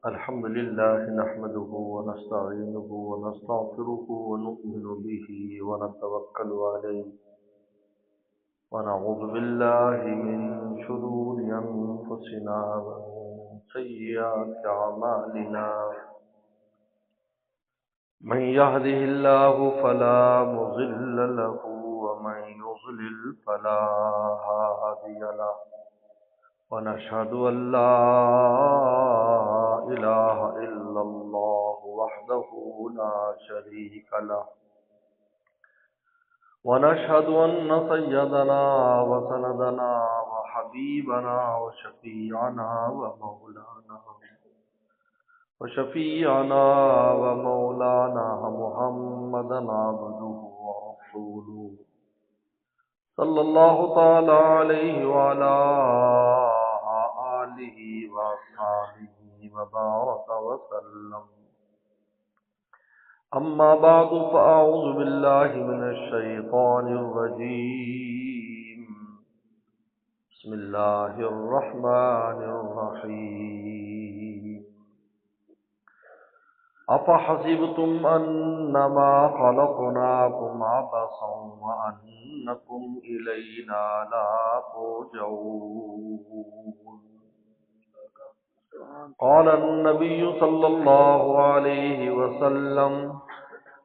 الحمد لله نحمده ونستعينه ونستغفره ونؤمن به ونتوكل عليه ونعوذ بالله من شرور أنفسنا ومن سيئات أعمالنا من يهده الله فلا مضل له ومن يضلل فلا هادي له ونشهد أن لا إله إلا الله وحده لا شريك له ونشهد أن سيدنا وسندنا وحبيبنا وشفيعنا ومولانا محمدا عبده ورسوله صلى الله تعالى عليه وعلى آله وأصحابه وبارك وسلم. أما بعد فأعوذ بالله من الشيطان الرجيم. بسم الله الرحمن الرحيم. أفحسبتم أنما خلقناكم عبثا وأنكم إلينا لا ترجعون. قال النبي صلى الله عليه وسلم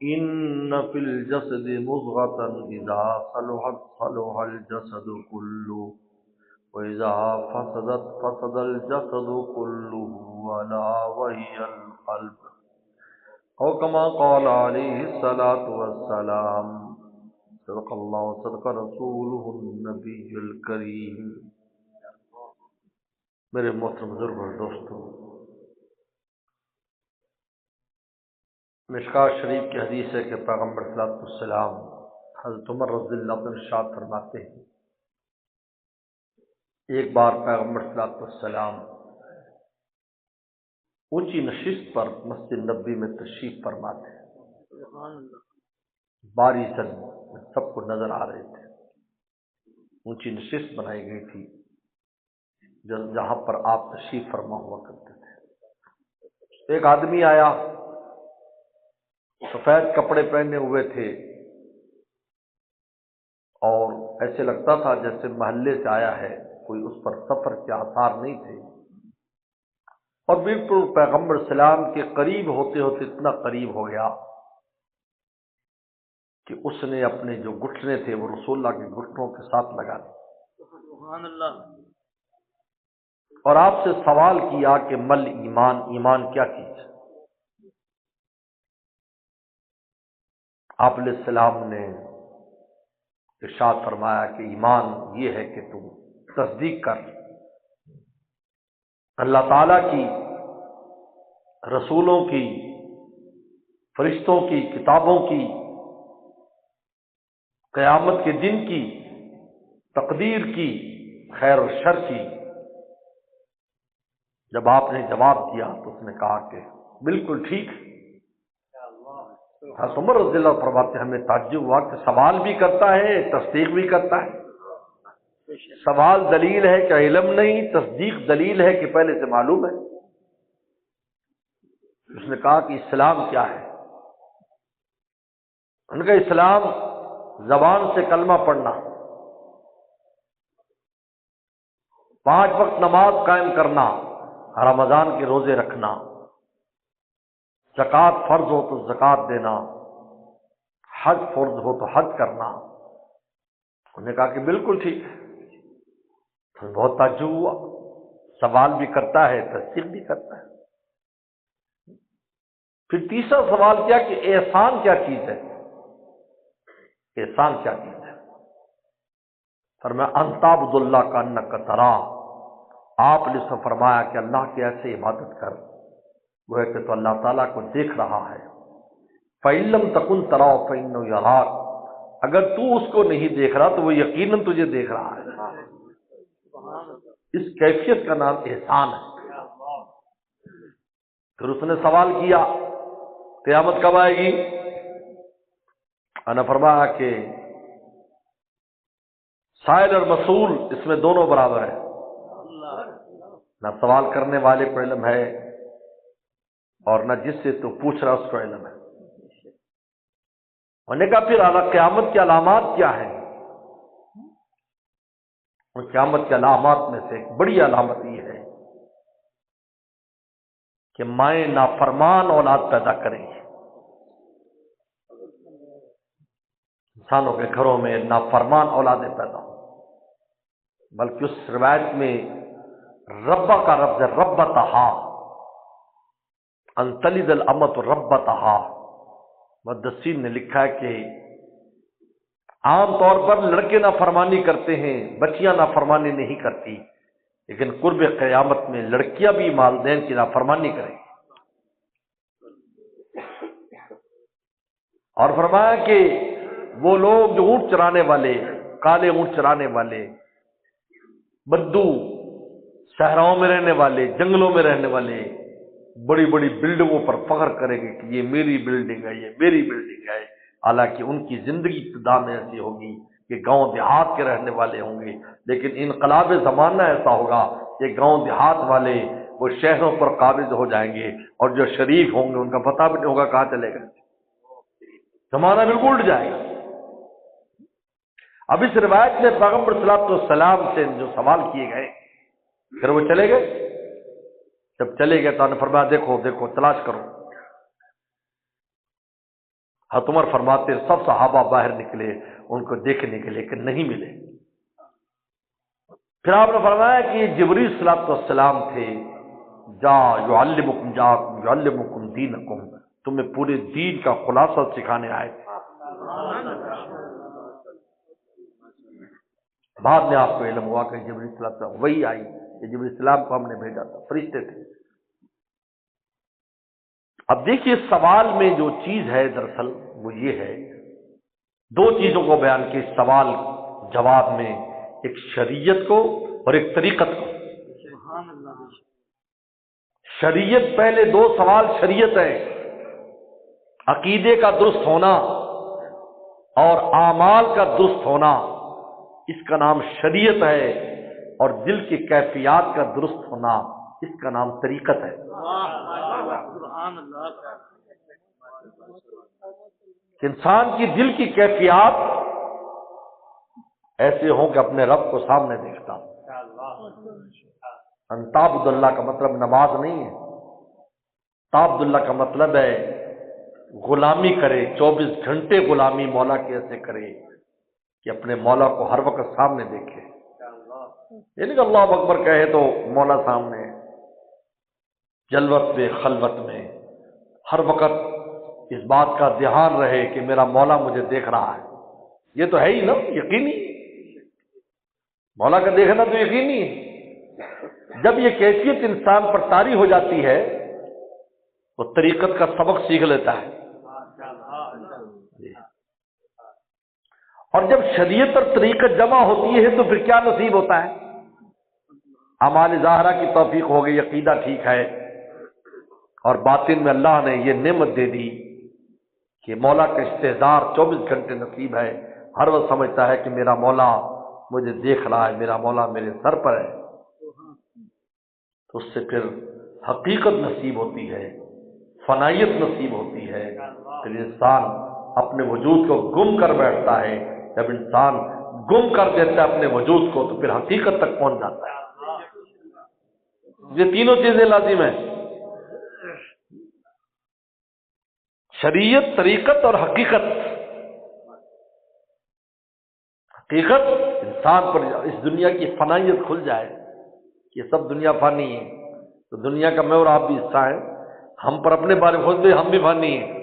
إن في الجسد مضغة إذا صلحت صلح الجسد كله وإذا فسدت فسد الجسد كله ولا وهي القلب أو كما قال عليه الصلاة والسلام. صدق الله وصدق رسوله النبي الكريم. میرے محترم بزرگ اور دوستو، مشکوٰۃ شریف کی حدیث ہے کہ پیغمبر صلی اللہ علیہ وسلم حضرت عمر رضی اللہ عنہ ارشاد فرماتے ہیں، ایک بار پیغمبر صلی اللہ علیہ وسلم اونچی نشست پر مسجد نبوی میں تشریف فرما تھے. باری سن سب کو نظر آ رہے تھے. اونچی نشست بنائی گئی تھی جہاں پر آپ تشریف فرما ہوا کرتے تھے. ایک آدمی آیا، سفید کپڑے پہنے ہوئے تھے اور ایسے لگتا تھا جیسے محلے سے آیا ہے، کوئی اس پر سفر کے آثار نہیں تھے، اور بالکل پیغمبر سلام کے قریب ہوتے ہوتے اتنا قریب ہو گیا کہ اس نے اپنے جو گھٹنے تھے وہ رسول اللہ کے گھٹنوں کے ساتھ لگا دیے. سبحان اللہ. اور آپ سے سوال کیا کہ مل ایمان، ایمان کیا چیز ہے؟ آپ علیہ السلام نے ارشاد فرمایا کہ ایمان یہ ہے کہ تم تصدیق کر اللہ تعالیٰ کی، رسولوں کی، فرشتوں کی، کتابوں کی، قیامت کے دن کی، تقدیر کی، خیر و شر کی. جب آپ نے جواب دیا تو اس نے کہا کہ بالکل ٹھیک. حضرت عمر رضی اللہ فرماتے ہمیں تعجب ہوا کہ سوال بھی کرتا ہے، تصدیق بھی کرتا ہے. سوال دلیل ہے کہ علم نہیں، تصدیق دلیل ہے کہ پہلے سے معلوم ہے. اس نے کہا کہ اسلام کیا ہے؟ ان کا اسلام زبان سے کلمہ پڑھنا، 5 وقت نماز قائم کرنا، رمضان کے روزے رکھنا، زکوٰۃ فرض ہو تو زکوٰۃ دینا، حج فرض ہو تو حج کرنا. انہوں نے کہا کہ بالکل ٹھیک ہے. تو بہت تعجب ہوا. سوال بھی کرتا ہے، تصدیق بھی کرتا ہے. پھر تیسرا سوال کیا کہ احسان کیا چیز ہے؟ احسان کیا چیز ہے؟ فرمایا ان تعبد اللہ کانک تراہ. آپ نے اس نے فرمایا کہ اللہ کی ایسے عبادت کر وہ ہے کہ تو اللہ تعالیٰ کو دیکھ رہا ہے. فَإِن لَّمْ تَكُن تَرَاهُ فَإِنَّهُ يَرَاكَ. اگر تو اس کو نہیں دیکھ رہا تو وہ یقیناً تجھے دیکھ رہا ہے. اس کیفیت کا نام احسان ہے. پھر اس نے سوال کیا قیامت کب آئے گی؟ انا فرمایا کہ سائل اور مسئول اس میں دونوں برابر ہیں. نہ سوال کرنے والے کو علم ہے اور نہ جس سے تو پوچھ رہا اس کو علم ہے۔ انہوں نے کہا پھر اعلیٰ قیامت کی علامات کیا ہیں؟ اور قیامت کی علامات میں سے ایک بڑی علامت یہ ہے کہ مائیں نافرمان اولاد پیدا کریں گی۔ انسانوں کے گھروں میں نافرمان اولادیں پیدا ہوں، بلکہ اس روایت میں ربا کا لفظ ہے، ربتہا، ان تلد الامۃ ربتہا۔ محدثین نے لکھا ہے کہ عام طور پر لڑکے نافرمانی کرتے ہیں، بچیاں نافرمانی نہیں کرتی، لیکن قرب قیامت میں لڑکیاں بھی والدین کی نافرمانی کریں گی۔ اور فرمایا کہ وہ لوگ جو اونٹ چرانے والے، کالے اونٹ چرانے والے، بدو، صحراؤں میں رہنے والے، جنگلوں میں رہنے والے، بڑی بڑی بلڈنگوں پر فخر کریں گے کہ یہ میری بلڈنگ ہے، یہ میری بلڈنگ ہے، حالانکہ ان کی زندگی ابتدا میں ایسی ہوگی کہ گاؤں دیہات کے رہنے والے ہوں گے، لیکن انقلاب زمانہ ایسا ہوگا کہ گاؤں دیہات والے وہ شہروں پر قابض ہو جائیں گے، اور جو شریف ہوں گے ان کا پتہ بھی نہیں ہوگا کہاں چلے گئے، زمانہ بالکل الٹ جائے گا۔ اب اس روایت میں پیغمبر صلی اللہ علیہ وسلم سے جو سوال کیے گئے، پھر وہ چلے گئے۔ جب چلے گئے تو انہوں نے فرمایا دیکھو دیکھو تلاش کرو۔ حضرت عمر فرماتے سب صحابہ باہر نکلے ان کو دیکھنے کے لیے کہ نہیں ملے۔ پھر آپ نے فرمایا کہ یہ جبریل صلی اللہ علیہ وسلم تھے، جا یعلمکم دینکم، تمہیں پورے دین کا خلاصہ سکھانے آئے تھے۔ بعد میں آپ کو علم ہوا کہ جبریل صلی اللہ علیہ وسلم وہی آئی کہ جبریل السلام کو ہم نے بھیجا تھا، فرشتے تھے۔ اب دیکھیے اس سوال میں جو چیز ہے دراصل وہ یہ ہے، دو چیزوں کو بیان کی اس سوال جواب میں، ایک شریعت کو اور ایک طریقت کو۔ شریعت پہلے دو سوال شریعت ہے، عقیدے کا درست ہونا اور اعمال کا درست ہونا، اس کا نام شریعت ہے، اور دل کی کیفیات کا درست ہونا اس کا نام طریقت ہے۔ کہ انسان کی دل کی کیفیات ایسے ہوں کہ اپنے رب کو سامنے دیکھتا ہوں۔ تعبد اللہ کا مطلب نماز نہیں ہے، تعبد اللہ کا مطلب ہے غلامی کرے، 24 گھنٹے غلامی مولا کی ایسے کرے کہ اپنے مولا کو ہر وقت سامنے دیکھے، یعنی کہ اللہ اکبر کہے تو مولا سامنے، جلوت میں خلوت میں ہر وقت اس بات کا دھیان رہے کہ میرا مولا مجھے دیکھ رہا ہے۔ یہ تو ہے ہی نا، یقینی مولا کا دیکھنا تو یقینی ہے۔ جب یہ کیفیت انسان پر طاری ہو جاتی ہے وہ طریقت کا سبق سیکھ لیتا ہے، اور جب شریعت اور طریقت جمع ہوتی ہے تو پھر کیا نصیب ہوتا ہے؟ اعمال ظاہرہ کی توفیق ہو گئی، عقیدہ ٹھیک ہے، اور باطن میں اللہ نے یہ نعمت دے دی کہ مولا کا استحضار 24 گھنٹے نصیب ہے، ہر وقت سمجھتا ہے کہ میرا مولا مجھے دیکھ رہا ہے، میرا مولا میرے سر پر ہے، تو اس سے پھر حقیقت نصیب ہوتی ہے، فنائیت نصیب ہوتی ہے، پھر انسان اپنے وجود کو گم کر بیٹھتا ہے۔ جب انسان گم کر دیتا ہے اپنے وجود کو تو پھر حقیقت تک پہنچ جاتا ہے۔ یہ تینوں چیزیں لازم ہیں، شریعت، طریقت اور حقیقت۔ حقیقت انسان پر اس دنیا کی فنائیت کھل جائے کہ سب دنیا فانی ہے، تو دنیا کا میں اور آپ بھی حصہ ہیں، ہم پر اپنے بارے میں خود بھی ہم بھی فانی ہیں۔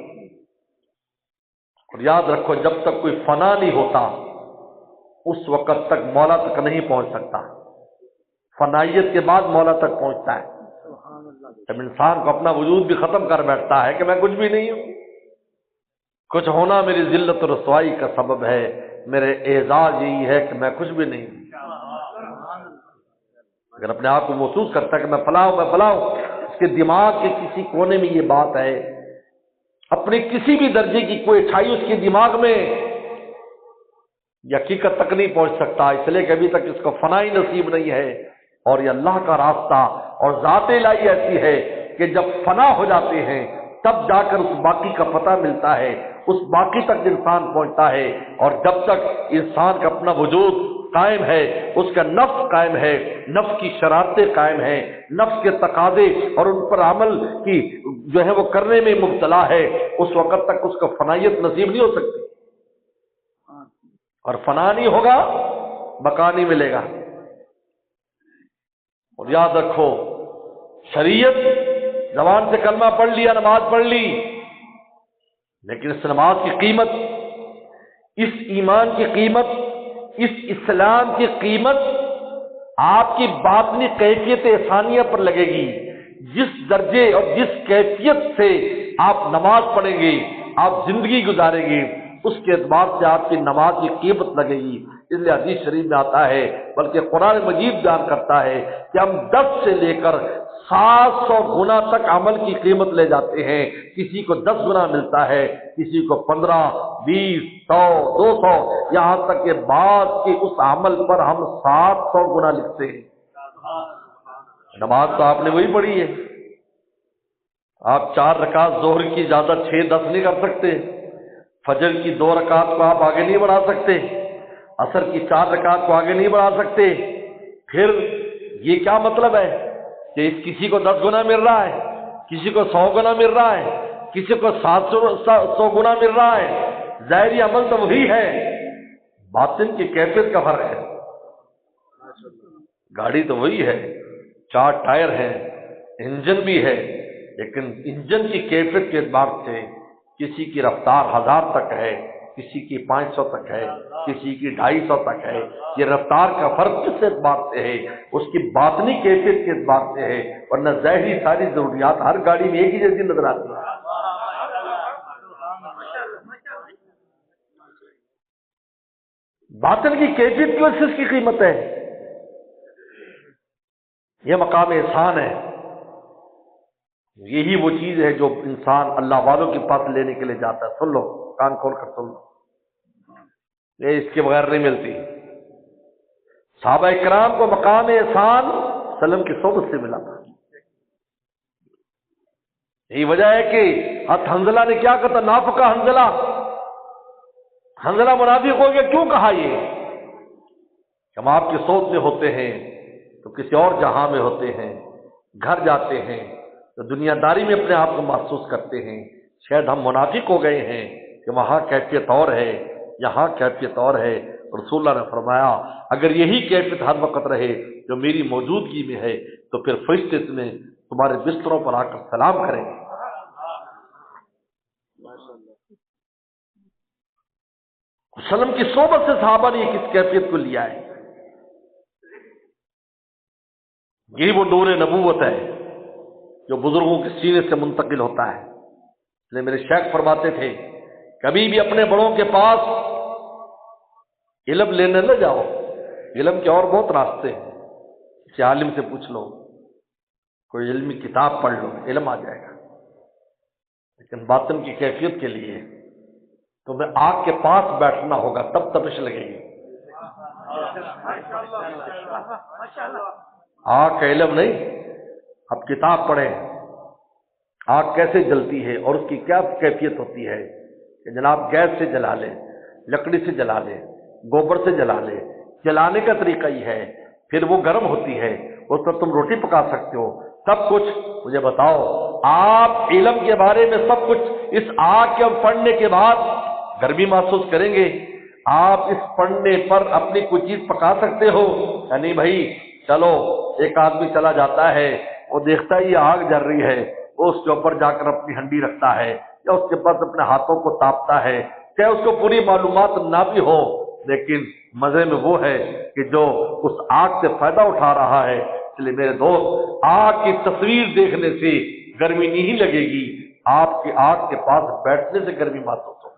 اور یاد رکھو جب تک کوئی فنا نہیں ہوتا اس وقت تک مولا تک نہیں پہنچ سکتا، فنائیت کے بعد مولا تک پہنچتا ہے۔ جب انسان کو اپنا وجود بھی ختم کر بیٹھتا ہے کہ میں کچھ بھی نہیں ہوں، کچھ ہونا میری ذلت و رسوائی کا سبب ہے، میرے اعزاز یہی ہے کہ میں کچھ بھی نہیں ہوں، اگر اپنے آپ کو محسوس کرتا ہے کہ میں فلاں ہوں میں فلاں ہوں، اس کے دماغ کے کسی کونے میں یہ بات ہے، اپنے کسی بھی درجے کی کوئی اچھائی اس کے دماغ میں یہ حقیقت تک نہیں پہنچ سکتا، اس لیے کہ ابھی تک اس کو فنائی نصیب نہیں ہے، اور یہ اللہ کا راستہ اور ذات الہی ایسی ہے کہ جب فنا ہو جاتے ہیں تب جا کر اس باقی کا پتہ ملتا ہے، اس باقی تک انسان پہنچتا ہے، اور جب تک انسان کا اپنا وجود قائم ہے، اس کا نفس قائم ہے، نفس کی شرارتیں قائم ہیں، نفس کے تقاضے اور ان پر عمل کی جو ہے وہ کرنے میں مبتلا ہے، اس وقت تک اس کو فنائیت نصیب نہیں ہو سکتی، اور فنا نہیں ہوگا بقا نہیں ملے گا۔ اور یاد رکھو، شریعت زبان سے کلمہ پڑھ لیا، نماز پڑھ لی، لیکن اس نماز کی قیمت، اس ایمان کی قیمت، اس اسلام کی قیمت آپ کی باطنی کیفیت ثانیہ پر لگے گی۔ جس درجے اور جس کیفیت سے آپ نماز پڑھیں گے، آپ زندگی گزاریں گے، اس کے اعتبار سے آپ کی نماز کی قیمت لگے گی۔ اس لیے حدیث شریف میں آتا ہے، بلکہ قرآن مجید بیان کرتا ہے کہ ہم 10 سے لے کر 700 گنا تک عمل کی قیمت لے جاتے ہیں۔ کسی کو 10 گنا ملتا ہے، کسی کو 15، 20، 100، 200، یہاں تک کہ بعض کے اس عمل پر ہم 700 گنا لکھتے ہیں۔ نماز تو آپ نے وہی پڑھی ہے، آپ 4 رکعت ظہر کی زیادہ 6-10 نہیں کر سکتے، فجر کی 2 رکعت کو آپ آگے نہیں بڑھا سکتے، عصر کی 4 رکعت کو آگے نہیں بڑھا سکتے۔ پھر یہ کیا مطلب ہے کہ کسی کو 10 گنا مل رہا ہے، کسی کو 100 گنا مل رہا ہے، کسی کو 700 گنا مل رہا ہے؟ ظاہری عمل تو وہی ہے، باطن کی کیفیت کا فرق ہے۔ گاڑی تو وہی ہے، 4 ٹائر ہیں، انجن بھی ہے، لیکن انجن کی کیفیت کے اعتبار سے کسی کی رفتار 1000 تک ہے، کسی کی 500 تک ہے، کسی کی 250 تک ہے۔ یہ رفتار کا فرق کس اعتبار سے ہے؟ اس کی باطنی کیفیت کے اعتبار سے ہے، ورنہ ظاہری ساری ضروریات ہر گاڑی میں ایک ہی جیسی نظر آتی ہے۔ باطن کی کیفیت کی وجہ سے اس کی قیمت ہے۔ یہ مقام احسان ہے، یہی وہ چیز ہے جو انسان اللہ والوں کے پاس لینے کے لیے جاتا ہے۔ سن لو، کان کھول کر سن لو، یہ اس کے بغیر نہیں ملتی۔ صحابہ کرام کو مقام احسان سلم کی صحبت سے ملا تھا۔ یہی وجہ ہے کہ حنظلہ نے کیا کہا تھا، نافقہ حنظلہ، حنظلہ منافق ہو گیا۔ کیوں کہا یہ؟ ہم آپ کی صحبت میں ہوتے ہیں تو کسی اور جہاں میں ہوتے ہیں، گھر جاتے ہیں تو دنیا داری میں اپنے آپ کو محسوس کرتے ہیں۔ شاید ہم منافق ہو گئے ہیں کہ وہاں کیفیت اور ہے، یہاں کیفیت اور ہے۔ رسول اللہ نے فرمایا اگر یہی کیفیت ہر وقت رہے جو میری موجودگی میں ہے تو پھر فرشتے تمہارے بستروں پر آ کر سلام کریں گے۔ وسلم کی صحبت سے صحابہ نے کس کیفیت کو لیا ہے؟ یہی وہ نور نبوت ہے جو بزرگوں کے سینے سے منتقل ہوتا ہے۔ اس لیے میرے شیخ فرماتے تھے کبھی بھی اپنے بڑوں کے پاس علم لینے نہ جاؤ، علم کے اور بہت راستے ہیں، کسی عالم سے پوچھ لو، کوئی علمی کتاب پڑھ لو، علم آ جائے گا، لیکن باطن کی کیفیت کے لیے تمہیں آگ کے پاس بیٹھنا ہوگا، تب تپش لگے گی۔ آگ کا علم نہیں، اب کتاب پڑھیں آگ کیسے جلتی ہے اور اس کی کیا کیفیت ہوتی ہے کہ جناب گیس سے جلا لے، لکڑی سے جلا لے، گوبر سے جلا لے، جلانے کا طریقہ ہی ہے، پھر وہ گرم ہوتی ہے، اس پر تم روٹی پکا سکتے ہو، سب کچھ۔ مجھے بتاؤ، آپ علم کے بارے میں سب کچھ اس آگ کے پڑھنے کے بعد گرمی محسوس کریں گے؟ آپ اس پڑھنے پر اپنی کوئی چیز پکا سکتے ہو؟ نہیں بھائی، چلو ایک آدمی چلا جاتا ہے، وہ دیکھتا ہے یہ آگ جل رہی ہے، وہ اس کے اوپر جا کر اپنی ہنڈی رکھتا ہے یا اس کے پاس اپنے ہاتھوں کو تاپتا ہے، چاہے اس کو پوری معلومات نہ بھی ہو، لیکن مزے میں وہ ہے کہ جو اس آگ سے فائدہ اٹھا رہا ہے۔ اس لیے میرے دوست، آگ کی تصویر دیکھنے سے گرمی نہیں لگے گی، آپ کی آگ کے پاس بیٹھنے سے گرمی محسوس ہوگی۔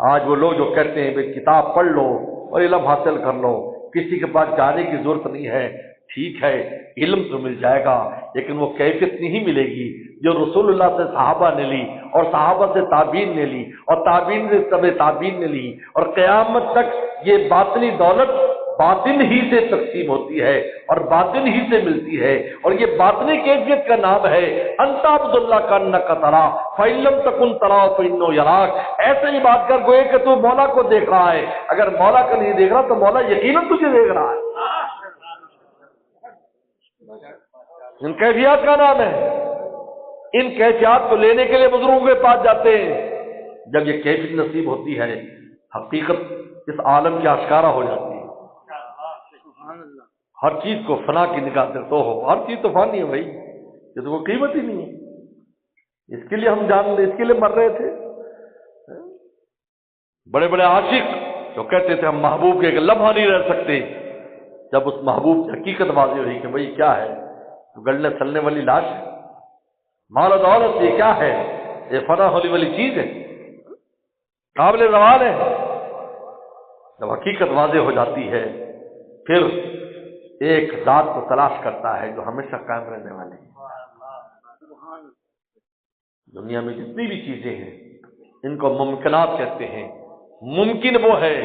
آج وہ لوگ جو کہتے ہیں بھائی کتاب پڑھ لو اور علم حاصل کر لو، کسی کے پاس جانے کی ضرورت نہیں ہے، ٹھیک ہے علم تو مل جائے گا، لیکن وہ کیفیت نہیں ملے گی جو رسول اللہ سے صحابہ نے لی، اور صحابہ سے تابعین نے لی، اور تابعین سے تابعین نے لی، اور قیامت تک یہ باطنی دولت باطن ہی سے تقسیم ہوتی ہے اور باطن ہی سے ملتی ہے، اور یہ باطنی کیفیت کا نام ہے انت عبد اللہ کانک ترا فإن لم تکن ترا فإنہ یراک۔ ایسے ہی بات کر گوئے کہ تو مولا کو دیکھ رہا ہے، اگر مولا کو نہیں دیکھ رہا تو مولا یقیناً تجھے دیکھ رہا ہے۔ ان کیفیات کا نام ہے۔ ان کیفیات کو لینے کے لیے بزرگوں کے پاس جاتے ہیں۔ جب یہ کیفیت نصیب ہوتی ہے، حقیقت اس عالم کی آشکارا ہو جاتی ہے۔ ہر چیز کو فنا کی نگاہ سے تو ہو، ہر چیز تو فانی ہے بھائی، یہ تو کوئی قیمت ہی نہیں ہے۔ اس کے لیے ہم جان اس کے لیے مر رہے تھے۔ بڑے بڑے عاشق جو کہتے تھے ہم محبوب کے ایک لمحہ نہیں رہ سکتے، جب اس محبوب کی حقیقت واضح ہوئی کہ بھائی کیا ہے، گلنے تھلنے والی لاش ہے، مال و دولت یہ کیا ہے، یہ فنا ہونے والی چیز ہے، قابل زوال ہے۔ جب حقیقت واضح ہو جاتی ہے پھر ایک ذات کو تلاش کرتا ہے جو ہمیشہ قائم رہنے والی ہے۔ دنیا میں جتنی بھی چیزیں ہیں ان کو ممکنات کہتے ہیں۔ ممکن وہ ہے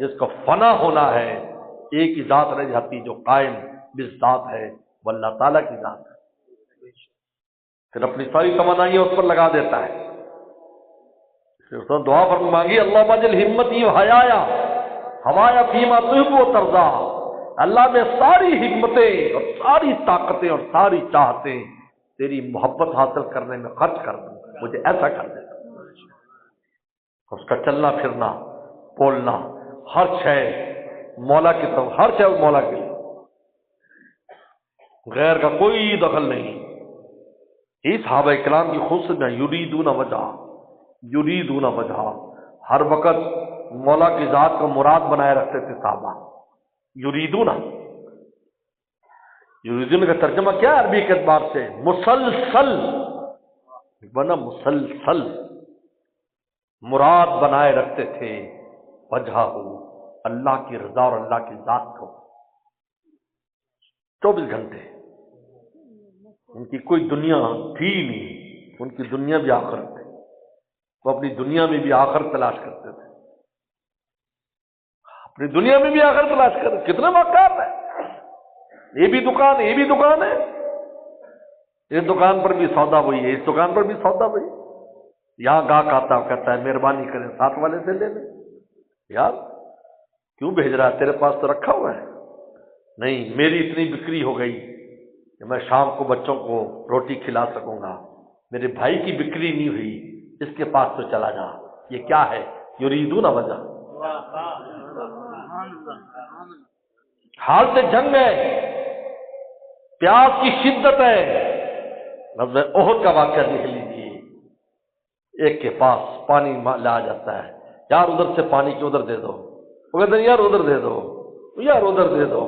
جس کو فنا ہونا ہے، ایک ہی ذات رہ جاتی جو قائم بالذات ہے، وہ اللہ تعالیٰ کی ذات ہے۔ پھر اپنی ساری توانائیاں اس پر لگا دیتا ہے۔ پھر اس نے دعا پر مانگی اللہم اجعل ہمتی و حیایا ہوایا فیما تحب و ترضا، اللہ میں ساری حکمتیں اور ساری طاقتیں اور ساری چاہتیں تیری محبت حاصل کرنے میں خرچ کر دوں، مجھے ایسا کر دے۔ اس کا چلنا پھرنا بولنا ہر شے مولا کی طرف، ہر شے مولا کے لیے، غیر کا کوئی دخل نہیں۔ اس صحابہ کرام کی خصوصیت میں یریدون وجہ، یریدون وجہ، ہر وقت مولا کی ذات کو مراد بنائے رکھتے تھے صحابہ۔ یریدون، یریدون کا ترجمہ کیا ہے عربی کے اعتبار سے؟ مسلسل، بنا مسلسل مراد بنائے رکھتے تھے وجہ ہو، اللہ کی رضا اور اللہ کی ذات کو 24 گھنٹے۔ ان کی کوئی دنیا تھی نہیں، ان کی دنیا بھی آخرت ہے، وہ اپنی دنیا میں بھی آخرت تلاش کرتے تھے، اپنی دنیا میں بھی آخرت تلاش کرتے۔ کتنے واقعات ہیں، یہ بھی دکان، یہ بھی دکان ہے، اس دکان پر بھی سودا وہی ہے، اس دکان پر بھی سودا وہی ہے۔ یہاں گاہک آتا کہتا ہے مہربانی کریں ساتھ والے سے لے لیں، یار کیوں بھیج رہا ہے، تیرے پاس تو رکھا ہوا ہے۔ نہیں، میری اتنی بکری ہو گئی کہ میں شام کو بچوں کو روٹی کھلا سکوں گا، میرے بھائی کی بکری نہیں ہوئی، اس کے پاس تو چلا جا۔ یہ کیا ہے؟ یریدون وجہ، حال سے جنگ ہے، پیاس کی شدت ہے۔ غزوہ احد کا واقعہ دیکھ لیجیے، ایک کے پاس پانی لا جاتا ہے، یار ادھر سے پانی کی ادھر دے دو، وہ کہتے ہیں یار ادھر دے دو، یار ادھر دے دو۔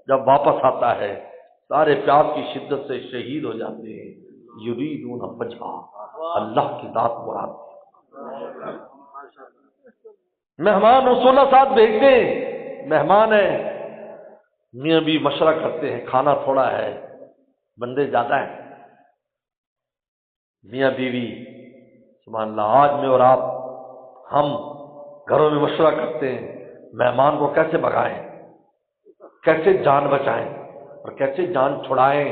جب واپس آتا ہے سارے پیاس کی شدت سے شہید ہو جاتے ہیں۔ یریدون وجہ، اللہ کی ذات مراد۔ مہمان رسول اللہ ساتھ بھیجتے ہیں، مہمان ہے، میاں بھی مشورہ کرتے ہیں، کھانا تھوڑا ہے، بندے زیادہ ہیں، میاں بیوی سبحان اللہ، آج میں اور آپ ہم گھروں میں مشورہ کرتے ہیں مہمان کو کیسے بھگائیں، کیسے جان بچائیں اور کیسے جان چھڑائیں،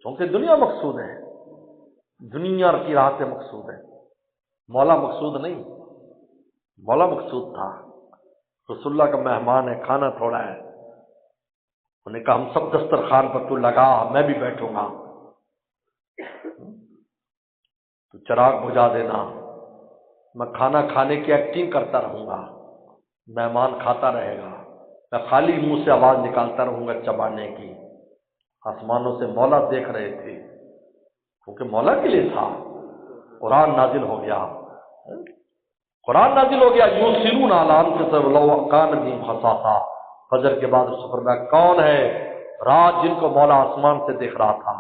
کیونکہ دنیا مقصود ہے، دنیا کی راہ سے مقصود ہے، مولا مقصود نہیں۔ مولا مقصود تھا، رسول اللہ کا مہمان ہے، کھانا تھوڑا ہے، انہوں نے کہا ہم سب دسترخوان پر تو لگا، میں بھی بیٹھوں گا، تو چراغ بجھا دینا، میں کھانا کھانے کی ایکٹنگ کرتا رہوں گا، مہمان کھاتا رہے گا، میں خالی منہ سے آواز نکالتا رہوں گا چبانے کی۔ آسمانوں سے مولا دیکھ رہے تھے، کیونکہ مولا کے لیے تھا۔ قرآن نازل ہو گیا، قرآن نازل ہو گیا، یوسرون علی انفسہم لو کان بہم خصاصہ۔ فجر کے بعد اس فرمایا کون ہے رات جن کو مولا آسمان سے دیکھ رہا تھا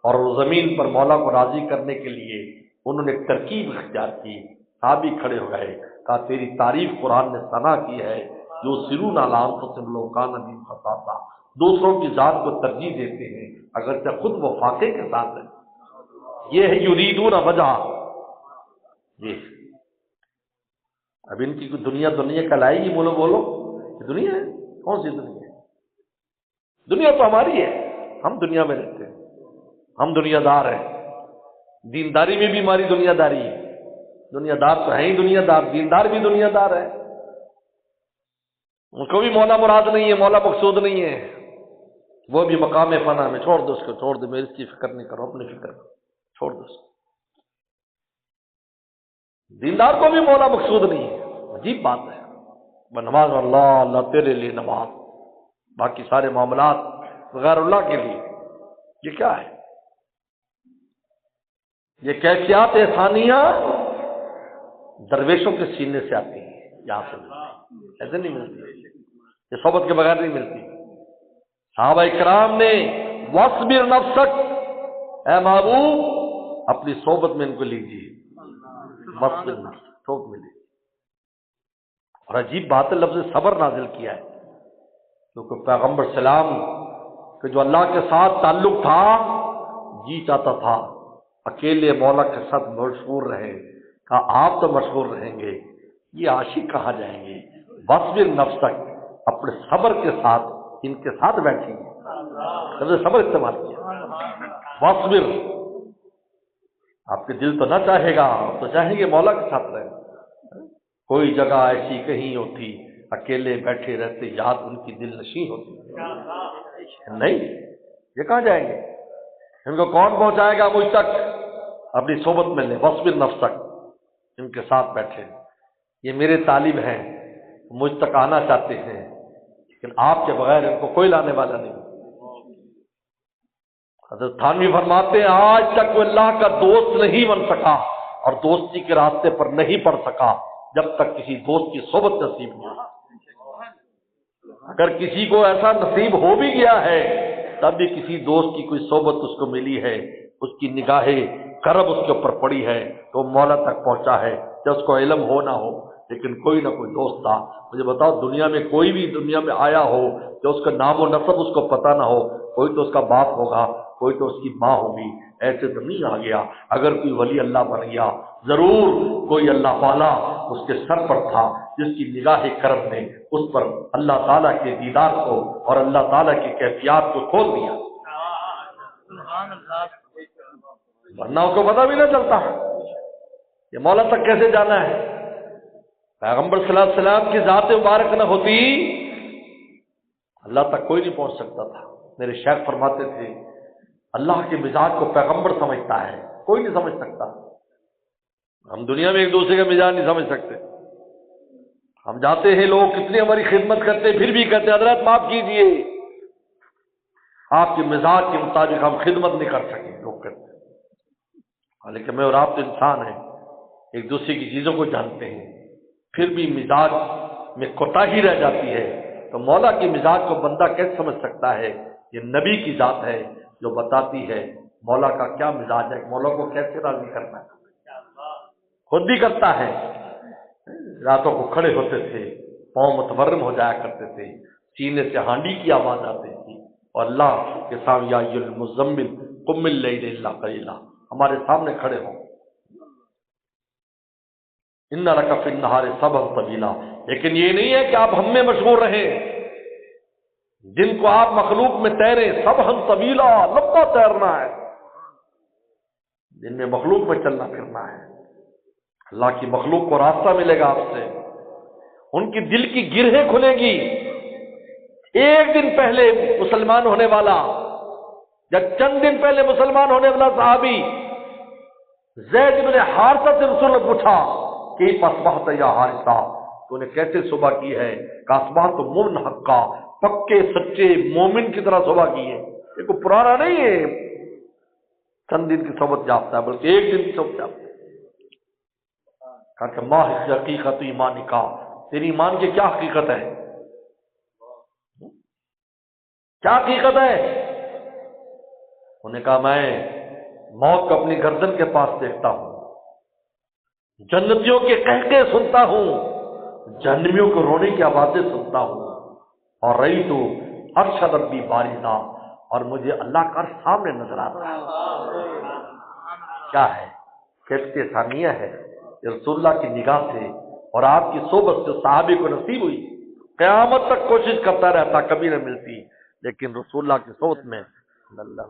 اور زمین پر مولا کو راضی کرنے کے لیے انہوں نے ایک ترکیب اختیار کی، صحابی کھڑے ہو گئے، کہا تیری تعریف قرآن نے ثنا کی ہے، یوسرون علی انفسہم لو کان بہم خصاصہ، دوسروں کی ذات کو ترجیح دیتے ہیں اگرچہ خود وہ فاقے کے ساتھ ہے۔ یہ ہے یریدون وجہ۔ یہ اب ان کی کوئی دنیا کہلائے گی، بولو بولو، یہ دنیا ہے؟ کون سی دنیا ہے؟ دنیا تو ہماری ہے، ہم دنیا میں رہتے ہیں، ہم دنیا دار ہیں، دینداری میں بھی ہماری دنیا داری ہے، دنیا دار تو ہے ہی دنیا دار، دیندار بھی دنیا دار ہے، ان کو بھی مولا مراد نہیں ہے، مولا مقصود نہیں ہے، وہ بھی مقام فنا میں، چھوڑ دو اس کو، چھوڑ دو، میری اس کی فکر نہیں کرو، اپنی فکر کرو، چھوڑ دو اس کو۔ دیندار کو بھی مولا مقصود نہیں ہے، عجیب بات ہے، نماز اللہ اللہ تیرے لیے نماز، باقی سارے معاملات غیر اللہ کے لیے، یہ کیا ہے؟ یہ کیفیات ثانیہ درویشوں کے سینے سے آتی ہیں، یہاں سے ملتی، ایسے نہیں ملتی، یہ صحبت کے بغیر نہیں ملتی۔ صحابہ کرام نے وَاصْبِرْ نَفْسَكَ، اے محبوب اپنی صحبت میں ان کو لیجیے، وَاصْبِرْ نَفْسَكَ، صحبت میں لیجیے۔ اور عجیب بات ہے، لفظ صبر نازل کیا ہے، کیونکہ پیغمبر سلام کہ جو اللہ کے ساتھ تعلق تھا، جی چاہتا تھا اکیلے مولا کے ساتھ مشغول رہے، کہا آپ تو مشغول رہیں گے، یہ عاشق کہاں جائیں گے؟ وَاصْبِرْ نَفْسَكَ، اپنے صبر کے ساتھ ان کے ساتھ بیٹھیں گے، صبر استعمال کیا، وَاصْبِرْ، آپ کے دل تو نہ چاہے گا، آپ تو چاہیں گے مولا کے ساتھ رہیں، کوئی جگہ ایسی کہیں ہوتی اکیلے بیٹھے رہتے، یاد ان کی دل نشیں ہوتی، نہیں، یہ کہاں جائیں گے؟ ان کو کون پہنچائے گا مجھ تک؟ اپنی صحبت میں لے، وَاصْبِرْ نَفْسَكَ، ان کے ساتھ بیٹھے، یہ میرے طالب ہیں، مجھ تک آنا چاہتے ہیں، لیکن آپ کے بغیر ان کو کوئی لانے والا نہیں۔ حضرت تھانوی فرماتے ہیں آج تک وہ اللہ کا دوست نہیں بن سکا اور دوستی کے راستے پر نہیں پڑ سکا جب تک کسی دوست کی صحبت نصیب نہ ہو۔ اگر کسی کو ایسا نصیب ہو بھی گیا ہے تب بھی کسی دوست کی کوئی صحبت اس کو ملی ہے، اس کی نگاہ کرب اس کے اوپر پڑی ہے تو مولا تک پہنچا ہے، چاہے اس کو علم ہو نہ ہو، لیکن کوئی نہ کوئی دوست تھا۔ مجھے بتاؤ دنیا میں کوئی بھی دنیا میں آیا ہو جو اس کا نام و نسب اس کو پتہ نہ ہو، کوئی تو اس کا باپ ہوگا، کوئی تو اس کی ماں ہوگی، ایسے تو نہیں آ گیا۔ اگر کوئی ولی اللہ بن گیا ضرور کوئی اللہ والا اس کے سر پر تھا جس کی نگاہ کرم نے اس پر اللہ تعالیٰ کے دیدار کو اور اللہ تعالیٰ کی کیفیات کو کھول دیا، ورنہ اس کو پتہ بھی نہ چلتا یہ مولا تک کیسے جانا ہے۔ پیغمبر صلی اللہ علیہ وسلم کی ذات مبارک نہ ہوتی اللہ تک کوئی نہیں پہنچ سکتا تھا۔ میرے شیخ فرماتے تھے اللہ کے مزاج کو پیغمبر سمجھتا ہے، کوئی نہیں سمجھ سکتا۔ ہم دنیا میں ایک دوسرے کا مزاج نہیں سمجھ سکتے، ہم جاتے ہیں لوگ کتنی ہماری خدمت کرتے پھر بھی کہتے ہیں حضرت معاف کیجئے، آپ کے مزاج کے مطابق ہم خدمت نہیں کر سکے، لوگ کہتے ہیں، حالانکہ میں اور آپ تو انسان ہیں، ایک دوسرے کی چیزوں کو جانتے ہیں، پھر بھی مزاج میں کوتاہی رہ جاتی ہے تو مولا کے مزاج کو بندہ کیسے سمجھ سکتا ہے؟ یہ نبی کی ذات ہے جو بتاتی ہے مولا کا کیا مزاج ہے، مولا کو کیسے راضی کرنا ہے، خود بھی کرتا ہے۔ راتوں کو کھڑے ہوتے تھے، پاؤں متورم ہو جایا کرتے تھے، سینے سے ہانڈی کی آواز آتی تھی اور اللہ کے سامنے یا ایھا المزمل قم اللیل الا قلیلا ہمارے سامنے کھڑے ہوں، ان لک فی النہار سبحا طویلا، لیکن یہ نہیں ہے کہ آپ ہم میں مشغول رہیں، جن کو آپ مخلوق میں تیریں، سبحا طویلا لمبا تیرنا ہے، جن میں مخلوق میں چلنا پھرنا ہے، اللہ کی مخلوق کو راستہ ملے گا آپ سے، ان کی دل کی گرہیں کھلیں گی۔ ایک دن پہلے مسلمان ہونے والا یا چند دن پہلے مسلمان ہونے والا صحابی زید بن حارثہ سے رسول اللہ پوچھا کہ اصبحت یا حارثہ، تو نے کیسے صبح کی ہے؟ کہ اصبحت مومن حقا، پکے سچے مومن کی طرح صبح کی ہے، یہ کوئی پرانا نہیں ہے چند دن کی صحبت یافتہ ہے بلکہ ایک دن کی صحبت یافتہ ہے۔ کہا کہ ما حقیقت ایمان کا، تیری ایمان کی کیا حقیقت ہے، کیا حقیقت ہے؟ انہوں نے کہا میں موت کو اپنی گردن کے پاس دیکھتا ہوں، جنتیوں کے قہقہے سنتا ہوں، جہنمیوں کو رونے کی آوازیں سنتا ہوں، اور رہی تو عرش ربی بارزا، اور مجھے اللہ کا عرش سامنے نظر آتا ہے۔ کیا ہے؟ کیفیت ثانیہ ہے رسول اللہ کی نگاہ سے اور آپ کی صحبت سے صحابی کو نصیب ہوئی، قیامت تک کوشش کرتا رہتا، کبھی نہ ملتی، لیکن رسول اللہ کی صحبت میں اللہ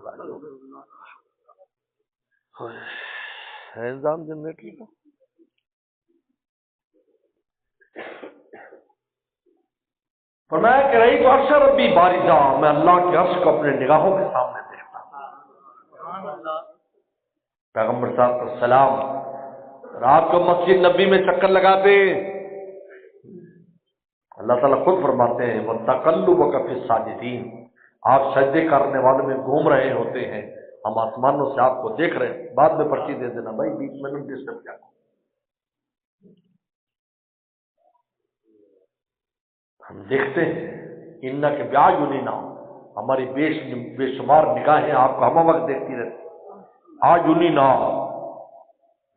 ہے انضام جنریٹر کا۔ فرمایا کہ رہی تو عرش ربی بارزا، میں اللہ کے عرش کو اپنے نگاہوں کے سامنے دیکھتا ہوں۔ پیغمبر صاحب کو سلام رات کو مسجد نبی میں چکر لگاتے، اللہ تعالیٰ خود فرماتے ہیں وَتَقَلُّبَكَ فِي السَّاجِدِينَ، آپ سجدے کرنے والوں میں گھوم رہے ہوتے ہیں، ہم آسمانوں سے آپ کو دیکھ رہے ہیں۔ بعد میں پرچی دے دینا بھائی، بیچ میں نے ڈسٹرب کیا۔ ہم دیکھتے ہیں اِنَّكَ بِأَعْيُنِنَا، ہماری بے شمار نگاہیں آپ کو ہم وقت دیکھتی رہتی، اعیننا،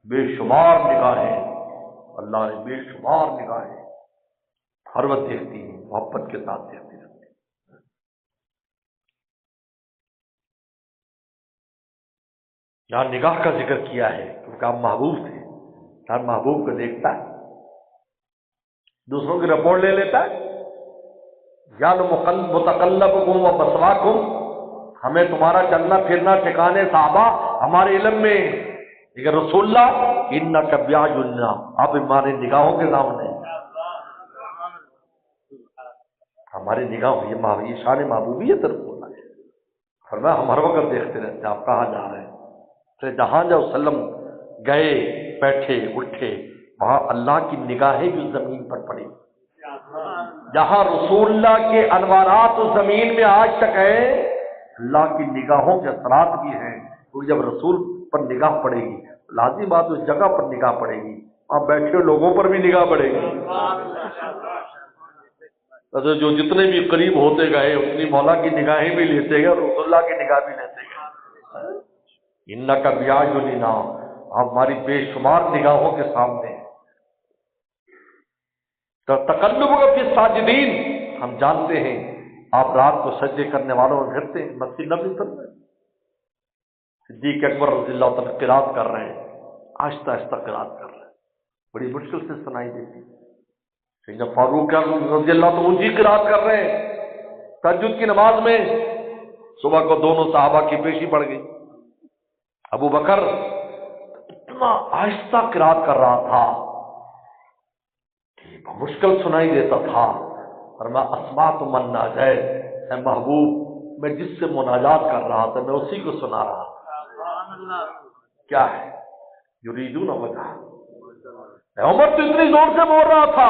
بے شمار نگاہیں، اللہ نے بے شمار نگاہیں ہر وقت دیکھتی ہیں، محبت کے ساتھ دیکھتی رہتی ہیں۔ یہاں نگاہ کا ذکر کیا ہے کیونکہ آپ محبوب تھے، ہر محبوب کو دیکھتا ہے، دوسروں کی رپورٹ لے لیتا ہے۔ یعلم متقلبکم ومثواکم، ہمیں تمہارا چلنا پھرنا ٹھکانے صحابہ ہمارے علم میں، لیکن رسول اللہ انک باعیننا، آپ ہمارے نگاہوں کے سامنے، ہماری نگاہوں، یہ شان محبوبیت رسول اللہ ہے۔ فرمایا ہم ہر وقت دیکھتے رہتے ہیں آپ کہاں جا رہے ہیں، تو جہاں جا وسلم گئے، بیٹھے اٹھے، وہاں اللہ کی نگاہیں بھی زمین پر پڑی۔ جہاں رسول اللہ کے انوارات اس زمین میں آج تک ہیں، اللہ کی نگاہوں کے اثرات بھی ہیں، کیونکہ جب رسول پر نگاہ پڑے گی لازم بات اس جگہ پر نگاہ پڑے گی، وہاں بیٹھے لوگوں پر بھی نگاہ پڑے گی۔ جو جتنے بھی قریب ہوتے گئے اتنی مولا کی نگاہیں بھی لیتے گئے اور رسول اللہ کی نگاہ بھی لیتے گئے۔ انک باعیننا، ہماری بے شمار نگاہوں کے سامنے۔ تو تقلبک فی الساجدین، ہم جانتے ہیں آپ رات کو سجدے کرنے والوں میں پھرتے ہیں، مسجد نبی پر صدیق اکبر رضی اللہ تعالیٰ قرات کر رہے ہیں، آہستہ آہستہ قرات کر رہے ہیں، بڑی مشکل سے سنائی دیتی۔ سیدنا فاروق رضی اللہ تو اونچی قرات کر رہے ہیں تہجد کی نماز میں، صبح کو دونوں صحابہ کی پیشی پڑ گئی، ابو بکر اتنا آہستہ قرات کر رہا تھا کہ مشکل سنائی دیتا تھا، اور میں اسمعت من ناجیت، اے محبوب میں جس سے مناجات کر رہا تھا میں اسی کو سنا رہا تھا۔ کیا ہے؟ یریدون وجہ، عمر تو اتنی زور سے بول رہا تھا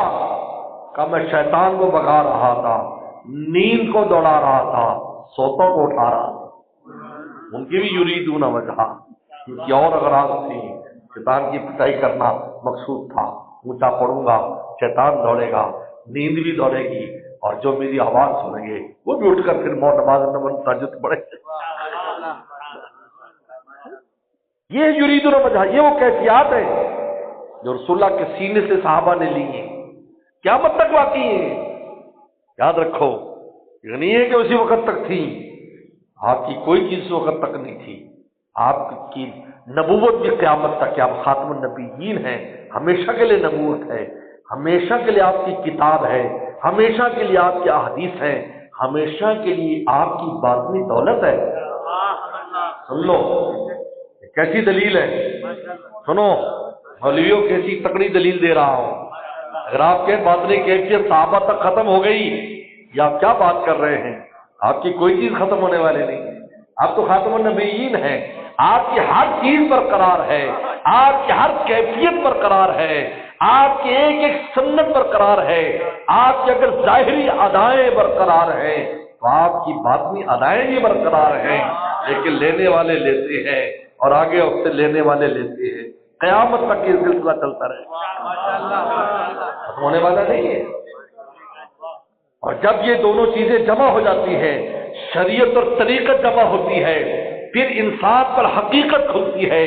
کہ میں شیطان کو بھگا رہا تھا، نیند کو دوڑا رہا تھا، سوتوں کو اٹھا رہا تھا۔ ان کی بھی یریدون وجہ، ان کی اور اغراض تھی، شیطان کی پٹائی کرنا مقصود تھا، اونچا پڑوں گا شیطان دوڑے گا، نیند بھی دوڑے گی، اور جو میری آواز سنیں گے وہ بھی اٹھ کر پھر نماز تہجد پڑھے۔ یہ یریدون وجہ، یہ وہ کیفیات ہے جو رسول اللہ کے سینے سے صحابہ نے لی ہیں، قیامت تک باقی ہیں۔ یاد رکھو، یہ نہیں ہے کہ اسی وقت تک تھی، آپ کی کوئی چیز اس وقت تک نہیں تھی، آپ کی نبوت بھی قیامت تک ہے، آپ خاتم النبیین ہیں، ہمیشہ کے لیے نبوت ہے، ہمیشہ کے لیے آپ کی کتاب ہے، ہمیشہ کے لیے آپ کی احادیث ہیں، ہمیشہ کے لیے آپ کی باطنی دولت ہے۔ سن لو کیسی دلیل ہے، سنو مولویوں کیسی تکڑی دلیل دے رہا ہوں۔ اگر آپ کے باطنی کیفیت صحابہ تک ختم ہو گئی، یا آپ کیا بات کر رہے ہیں، آپ کی کوئی چیز ختم ہونے والے نہیں، آپ تو خاتم النبیین ہیں، آپ کی ہر چیز برقرار ہے، آپ کی ہر کیفیت برقرار ہے، آپ کی ایک ایک سنت برقرار ہے، آپ کی اگر ظاہری ادائیں برقرار ہیں تو آپ کی باطنی ادائیں بھی برقرار ہیں، لیکن لینے والے لیتے ہیں اور آگے اس سے لینے والے لیتے ہیں، قیامت تک یہ سلسلہ چلتا رہے، ختم ہونے والا نہیں ہے۔ اور جب یہ دونوں چیزیں جمع ہو جاتی ہیں، شریعت اور طریقت جمع ہوتی ہے، پھر انسان پر حقیقت کھلتی ہے،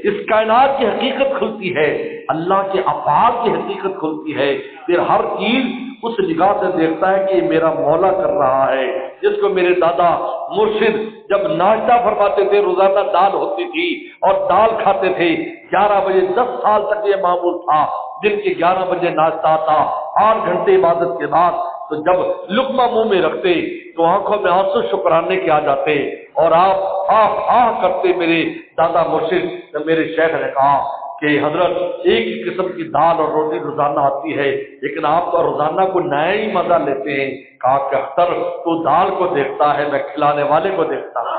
اس کائنات کی حقیقت کھلتی ہے، اللہ کے افعال کی حقیقت کھلتی ہے، پھر ہر چیز اس نگاہ سے دیکھتا ہے کہ یہ میرا مولا کر رہا ہے، جس کو میرے دادا مرشد جب ناشتہ فرماتے تھے، روزانہ دال ہوتی تھی اور دال کھاتے تھے، 11 بجے 10 سال تک یہ معمول تھا، دن کے 11 بجے ناشتہ آتا، 8 گھنٹے عبادت کے بعد تو جب لقمہ منہ میں رکھتے تو آنکھوں میں آنسو شکرانے کے آ جاتے اور آپ آہ کرتے۔ میرے دادا مرشد میرے شیخ نے کہا کہ حضرت ایک ہی قسم کی دال اور روٹی روزانہ آتی ہے لیکن آپ تو روزانہ کو نیا ہی مزہ لیتے ہیں۔ کہا کہ اختر تو دال کو دیکھتا ہے، میں کھلانے والے کو دیکھتا ہوں۔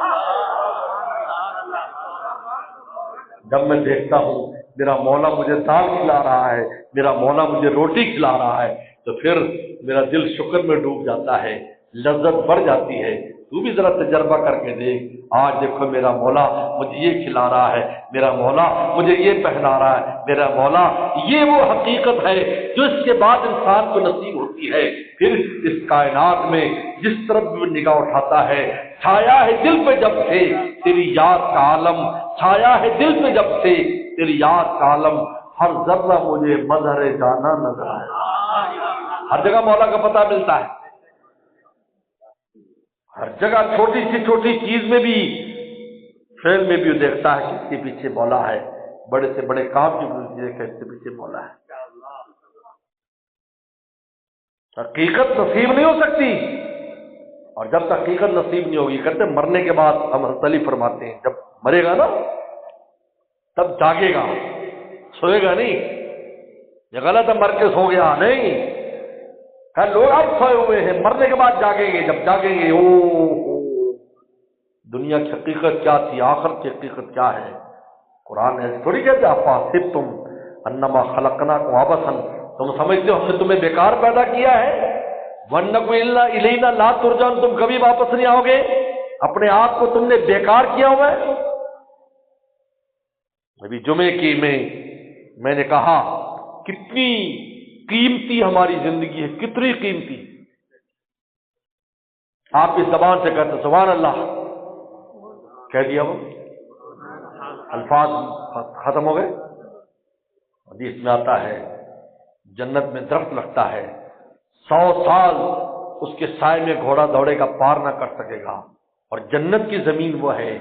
جب میں دیکھتا ہوں میرا مولا مجھے دال کھلا رہا ہے، میرا مولا مجھے روٹی کھلا رہا ہے، تو پھر میرا دل شکر میں ڈوب جاتا ہے، لذت بڑھ جاتی ہے۔ تو بھی ذرا تجربہ کر کے دیکھ، آج دیکھو میرا مولا مجھے یہ کھلا رہا ہے، میرا مولا مجھے یہ پہنا رہا ہے، میرا مولا یہ وہ حقیقت ہے جو اس کے بعد انسان کو نصیب ہوتی ہے۔ پھر اس کائنات میں جس طرف بھی نگاہ اٹھاتا ہے، چھایا ہے دل پہ جب سے تیری یاد کا عالم، چھایا ہے دل پہ جب سے تیری یاد کا عالم، ہر ذرہ مجھے مظہر جانا نظر آئے۔ ہر جگہ مولا کا پتہ ملتا ہے، ہر جگہ چھوٹی سی چھوٹی چیز میں بھی، فعل میں بھی دیکھتا ہے کہ اس کے پیچھے مولا ہے، بڑے سے بڑے کام کی دیکھے اس کے پیچھے مولا ہے۔ حقیقت نصیب نہیں ہو سکتی، اور جب تک حقیقت نصیب نہیں ہوگی، کہتے مرنے کے بعد ہم حضرت علی فرماتے ہیں جب مرے گا نا تب جاگے گا، سوئے گا نہیں۔ یہ غلط ہے مر کے سو گیا، نہیں، لوگ اب سوئے ہوئے ہیں، مرنے کے بعد جاگیں گے، جب جاگیں گے او دنیا کی حقیقت کیا تھی، آخرت کی حقیقت کیا ہے۔ قرآن ایسے تھوڑی کہتے افحسبتم انما خلقناکم عبثا، تم سمجھتے ہو ہم نے تمہیں بیکار پیدا کیا ہے، وانکم الینا لا ترجعون، تم کبھی واپس نہیں آؤ گے، اپنے آپ کو تم نے بیکار کیا ہوا ہے۔ ابھی جمعے کی میں نے کہا کتنی قیمتی ہماری زندگی ہے، کتنی قیمتی۔ آپ اس زبان سے کہتے سبحان اللہ، کہہ دیا وہ، الفاظ ختم ہو گئے۔ حدیث میں آتا ہے جنت میں درخت لگتا ہے، 100 سال اس کے سائے میں گھوڑا دوڑے گا، پار نہ کر سکے گا، اور جنت کی زمین وہ ہے،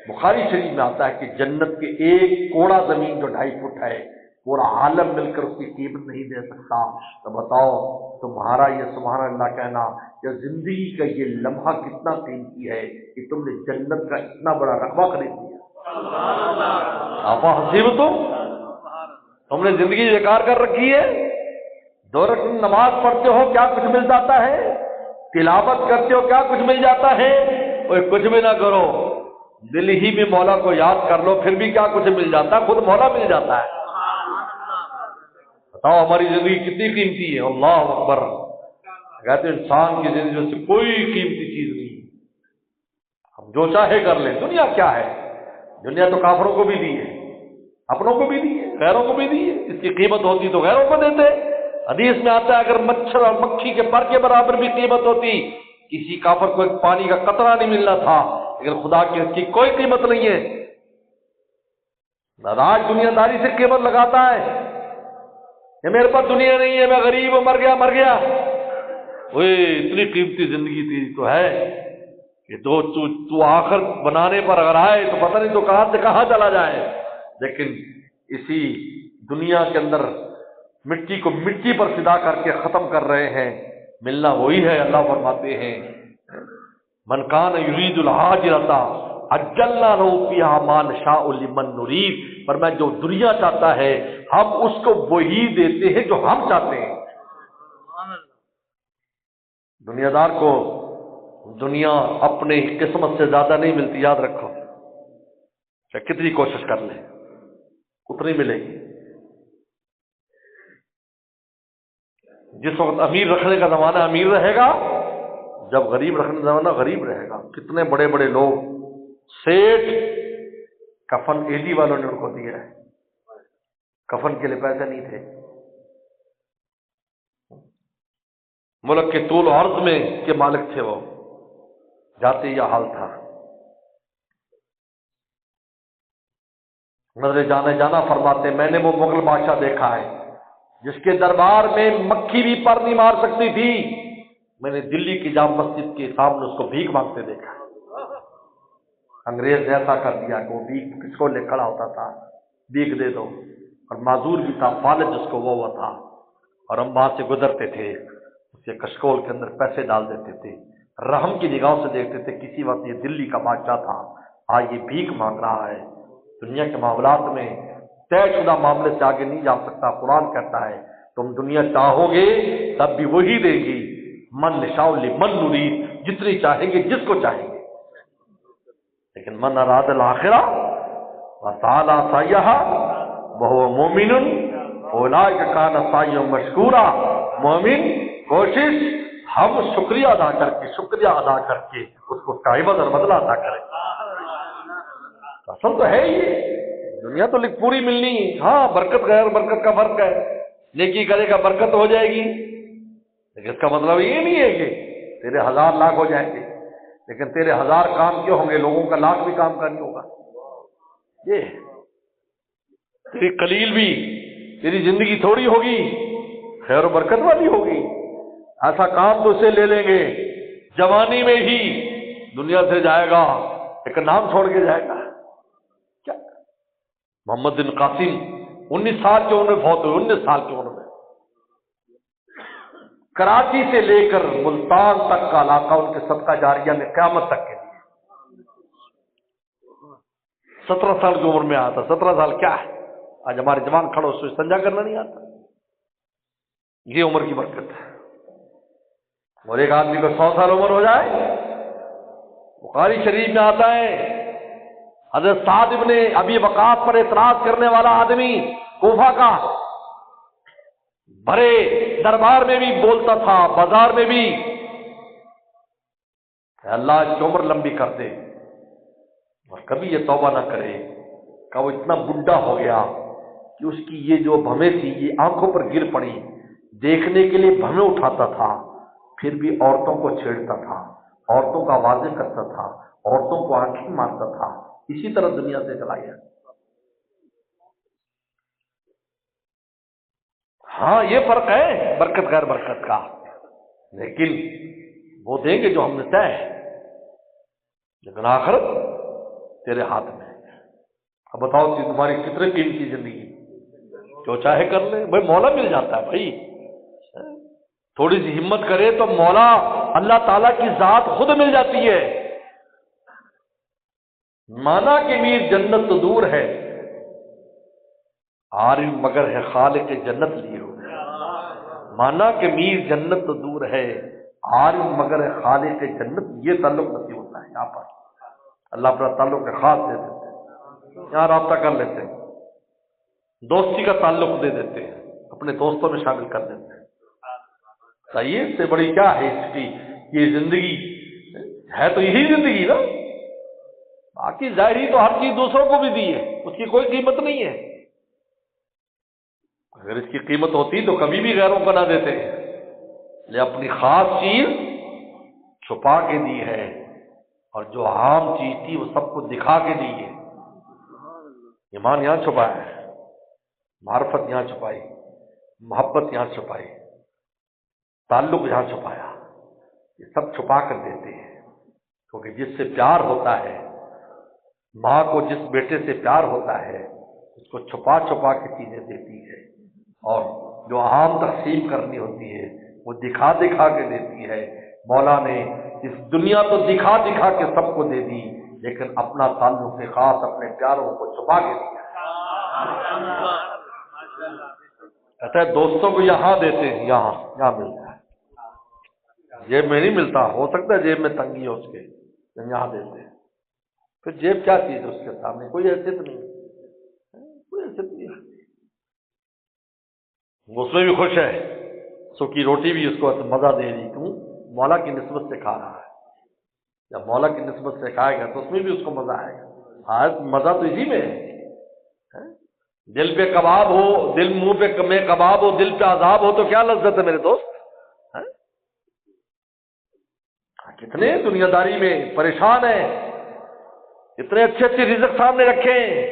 بخاری شریف میں آتا ہے کہ جنت کے ایک کوڑا زمین جو 2.5 فٹ ہے، پورا عالم مل کر اس کی قیمت نہیں دے سکتا۔ تو بتاؤ تمہارا یہ سبحان اللہ کہنا یا زندگی کا یہ لمحہ کتنا قیمتی ہے کہ تم نے جنت کا اتنا بڑا رقبہ خرید لیا۔ آپ حسیب تم نے زندگی بیکار کر رکھی ہے، 2 رکعت نماز پڑھتے ہو کیا کچھ مل جاتا ہے، تلاوت کرتے ہو کیا کچھ مل جاتا ہے، کوئی کچھ بھی نہ کرو، دل ہی میں مولا کو یاد کر لو، پھر بھی کیا کچھ مل جاتا ہے، خود مولا مل جاتا ہے۔ بتاؤ ہماری زندگی کتنی قیمتی ہے، اللہ اکبر۔ کہتے ہیں انسان کی زندگی سے کوئی قیمتی چیز نہیں، ہم جو چاہے کر لیں۔ دنیا کیا ہے، دنیا تو کافروں کو بھی دی ہے، اپنوں کو بھی دی ہے، غیروں کو بھی دی ہے، اس کی قیمت ہوتی تو غیروں کو دیتے۔ حدیث میں آتا ہے اگر مچھر اور مکھی کے پر کے برابر بھی قیمت ہوتی، کسی کافر کو ایک پانی کا قطرہ نہیں ملنا تھا، لیکن خدا کی اس کی کوئی قیمت نہیں ہے۔ ناراض دنیا داری سے قیمت لگاتا ہے، یہ میرے پاس دنیا نہیں ہے، میں غریب ہوں، مر گیا۔ وہ اتنی قیمتی زندگی تیری تو ہے کہ تو آخر بنانے پر اگر آئے تو پتہ نہیں تو کہاں سے کہاں چلا جائے، لیکن اسی دنیا کے اندر مٹی کو مٹی پر فدا کر کے ختم کر رہے ہیں، ملنا وہی ہے۔ اللہ فرماتے ہیں من کان یرید العاجلۃ عجلنا لہ فیہا ما نشاء لمن نرید، فرمایا جو دنیا چاہتا ہے ہم اس کو وہی دیتے ہیں جو ہم چاہتے ہیں۔ دنیا دار کو دنیا اپنے قسمت سے زیادہ نہیں ملتی، یاد رکھو، چاہے کتنی کوشش کر لے اتنی ملے گی۔ جس وقت امیر رکھنے کا زمانہ امیر رہے گا، جب غریب رکھنے کا زمانہ غریب رہے گا۔ کتنے بڑے بڑے لوگ سیٹھ کفن ایڈی والوں نے ان کو دیا ہے، کفن کے لیے پیسے نہیں تھے، ملک کے طول و عرض میں کے مالک تھے، وہ جاتے یہ حال تھا۔ نظر جانے جانا فرماتے میں نے وہ مغل بادشاہ دیکھا ہے جس کے دربار میں مکھی بھی پر نہیں مار سکتی تھی، میں نے دلی کی جامع مسجد کے سامنے اس کو بھیک مانگتے دیکھا۔ انگریز نے ایسا کر دیا کہ وہ بھیک کس کو لے کھڑا ہوتا تھا، بھیک دے دو، اور معذور بھی تھا، فالج جس کو وہ ہوا تھا، اور ہم وہاں سے گزرتے تھے اس کے کشکول کے اندر پیسے ڈال دیتے تھے، رحم کی نگاہوں سے دیکھتے تھے کسی وقت یہ دلی کا بادشاہ تھا، آج یہ بھیک مانگ رہا ہے، دنیا کے معاملات میں طے شدہ معاملے سے آگے نہیں جا سکتا۔ قرآن کہتا ہے تم دنیا چاہو گے تب بھی وہی دے گی، من نشاء لمن نرید، جتنی چاہیں گے جس کو چاہیں گے، لیکن من اراد الآخرہ وسعی سعیھا وہو مؤمن اولئک کان سعیہم مشکورا۔ مومن کوشش ہم شکریہ ادا کر کے اس کو عوض اور بدلہ ادا کریں۔ اصل تو ہے یہ، دنیا تو پوری ملنی ہے، ہاں برکت غیر برکت کا فرق ہے، نیکی کرے گا برکت ہو جائے گی، لیکن اس کا مطلب یہ نہیں ہے کہ تیرے 1000 لاکھ ہو جائیں گے، لیکن تیرے 1000 کام کیوں ہوں گے، لوگوں کا لاکھ بھی کام کا نہیں ہوگا۔ یہ تیری قلیل بھی، تیری زندگی تھوڑی ہوگی، خیر و برکت والی ہوگی۔ ایسا کام تو اسے لے لیں گے جوانی میں ہی دنیا سے جائے گا، ایک نام چھوڑ کے جائے گا۔ کیا محمد بن قاسم 19 سال کی عمر میں فوت ہوئے، 19 سال کی عمر میں، کراچی سے لے کر ملتان تک کا علاقہ ان کے صدقہ جاریہ میں قیامت تک کے لیے 17 سال کی عمر میں آیا تھا۔ 17 سال کیا ہے، آج ہمارے جوان کھڑو سے استنجا کرنا نہیں آتا، یہ عمر کی برکت ہے۔ اور ایک آدمی کو 100 سال عمر ہو جائے، بخاری شریف میں آتا ہے حضرت سعد ابن ابی وقاص پر اعتراض کرنے والا آدمی کوفہ کا، بڑے دربار میں بھی بولتا تھا، بازار میں بھی، کہ اللہ اس کی عمر لمبی کر دے، اور کبھی یہ توبہ نہ کرے کہ وہ اتنا بڈھا ہو گیا کہ اس کی یہ جو بھویں تھی یہ آنکھوں پر گر پڑی، دیکھنے کے لیے بھویں اٹھاتا تھا، پھر بھی عورتوں کو چھیڑتا تھا، عورتوں کا واضح کرتا تھا، عورتوں کو آنکھیں مارتا تھا، اسی طرح دنیا سے چلا گیا۔ ہاں یہ فرق ہے برکت غیر برکت کا، لیکن وہ دیں گے جو ہم نے طے ہے، لیکن آخرت تیرے ہاتھ میں ہے۔ اب بتاؤ کہ تمہاری کتنے قیمتی زندگی، جو چاہے کر لے، بھائی مولا مل جاتا ہے، بھائی تھوڑی سی ہمت کرے تو مولا اللہ تعالیٰ کی ذات خود مل جاتی ہے۔ مانا کہ میر جنت تو دور ہے، عارف مگر ہے خالق جنت لیے ہوئے۔ مانا کہ میر جنت تو دور ہے، عارف مگر ہے خالق جنت، یہ تعلق نہیں ہوتا ہے۔ یہاں پر اللہ اپنا تعلق خاص دے دیتے ہیں، یہاں رابطہ کر لیتے ہیں، دوستی کا تعلق دے دیتے ہیں، اپنے دوستوں میں شامل کر دیتے ہیں۔ صحیح، اس سے بڑی کیا ہے اس کی، یہ زندگی ہے تو یہی زندگی نا، باقی ظاہری تو ہر چیز دوسروں کو بھی دی ہے، اس کی کوئی قیمت نہیں ہے۔ اگر اس کی قیمت ہوتی تو کبھی بھی غیروں کو نہ دیتے، لے اپنی خاص چیز چھپا کے دی ہے، اور جو عام چیز تھی وہ سب کو دکھا کے دی ہے۔ ایمان یہاں چھپایا ہے، معرفت یہاں چھپائی، محبت یہاں چھپائی، تعلق یہاں چھپایا، یہ سب چھپا کر دیتے ہیں، کیونکہ جس سے پیار ہوتا ہے، ماں کو جس بیٹے سے پیار ہوتا ہے اس کو چھپا چھپا کے چیزیں دیتی ہے، اور جو عام تقسیم کرنی ہوتی ہے وہ دکھا دکھا کے دیتی ہے۔ مولا نے اس دنیا تو دکھا دکھا کے سب کو دے دی، لیکن اپنا تعلق خاص اپنے پیاروں کو چھپا کے دیا۔ کہتا ہے دوستوں کو یہاں دیتے ہیں، یہاں ملتا ہے، جیب میں نہیں ملتا، ہو سکتا ہے جیب میں تنگی ہو اس کے، یہاں دیتے ہیں۔ پھر جیب کیا چیز ہے اس کے سامنے، کوئی حیثیت نہیں، کوئی حیثیت نہیں ہے۔ اس میں بھی خوش ہے، سوکھی روٹی بھی اس کو مزہ دے رہی، کیوں؟ مولا کی نسبت سے کھا رہا ہے، جب مولا کی نسبت سے کھائے گا تو اس میں بھی اس کو مزہ آئے گا۔ ہاں مزہ تو اسی میں ہے، دل پہ کباب ہو، دل منہ پہ میں کباب ہو، دل پہ عذاب ہو تو کیا لذت ہے میرے دوست؟ کتنے دنیا داری میں پریشان ہیں، اتنے اچھے اچھے رزق سامنے رکھے ہیں،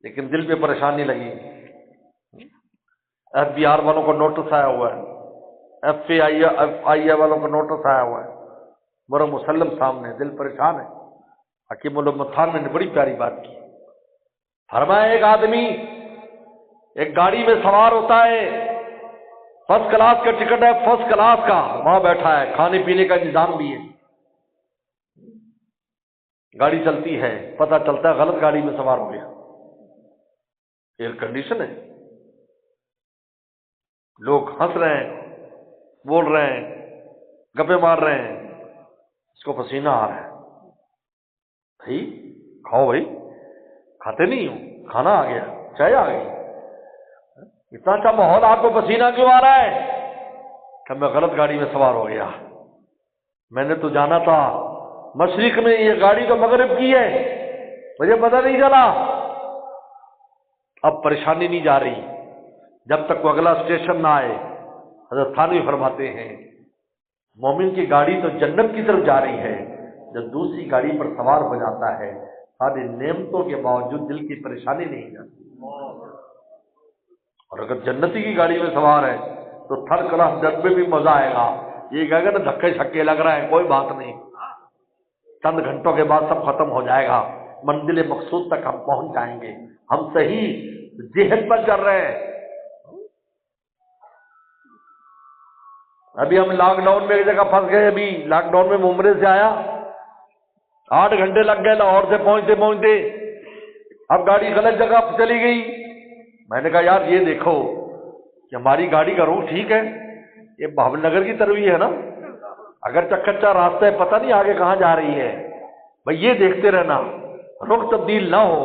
لیکن دل پہ پریشانی لگی۔ ایف بی آر والوں کو نوٹس آیا ہوا ہے، ایف آئی اے والوں کو نوٹس آیا ہوا ہے، مرم مسلم سامنے، دل پریشان ہے۔ حکیم علامہ تھانوی نے بڑی پیاری بات کی، فرمایا ایک آدمی ایک گاڑی میں سوار ہوتا ہے، فرسٹ کلاس کا ٹکٹ ہے، فرسٹ کلاس کا، وہاں بیٹھا ہے، کھانے پینے کا انتظام بھی ہے، گاڑی چلتی ہے، پتہ چلتا ہے غلط گاڑی میں سوار ہو گیا، ایئر کنڈیشن ہے، لوگ ہنس رہے ہیں، بول رہے ہیں، گپے مار رہے ہیں، اس کو پسینہ آ رہا ہے، بھائی کھاؤ، بھائی کھاتے نہیں ہو، کھانا آ گیا، چائے آ گئی، اتنا اچھا ماحول، آپ کو پسینہ کیوں آ رہا ہے؟ کہ میں غلط گاڑی میں سوار ہو گیا، میں نے تو جانا تھا مشرق میں، یہ گاڑی تو مغرب کی ہے، مجھے پتہ نہیں چلا۔ اب پریشانی نہیں جا رہی جب تک وہ اگلا اسٹیشن نہ آئے۔ حضرت تھانوی فرماتے ہیں مومن کی گاڑی تو جنت کی طرف جا رہی ہے، جب دوسری گاڑی پر سوار ہو جاتا ہے ساری نعمتوں کے باوجود دل کی پریشانی نہیں جاتی، اور اگر جنتی کی گاڑی میں سوار ہے تو تھرڈ کلاس جب میں بھی مزہ آئے گا، یہ کہے گا نا دھکے چھکے لگ رہا ہے، کوئی بات نہیں، چند گھنٹوں کے بعد سب ختم ہو جائے گا، منزل مقصود تک ہم پہنچ جائیں گے، ہم صحیح جہت پر چل رہے ہیں۔ ابھی ہم لاک ڈاؤن میں ایک جگہ پھنس گئے، ابھی لاک ڈاؤن میں عمرے سے آیا، 8 گھنٹے لگ گئے لاہور سے پہنچتے پہنچتے، اب گاڑی غلط جگہ چلی گئی۔ میں نے کہا یار یہ دیکھو کہ ہماری گاڑی کا روٹ ٹھیک ہے، یہ بہاول نگر کی طرف ہی ہے نا، اگر چکچا راستہ ہے، پتہ نہیں آگے کہاں جا رہی ہے، بھائی یہ دیکھتے رہنا، رخ تبدیل نہ ہو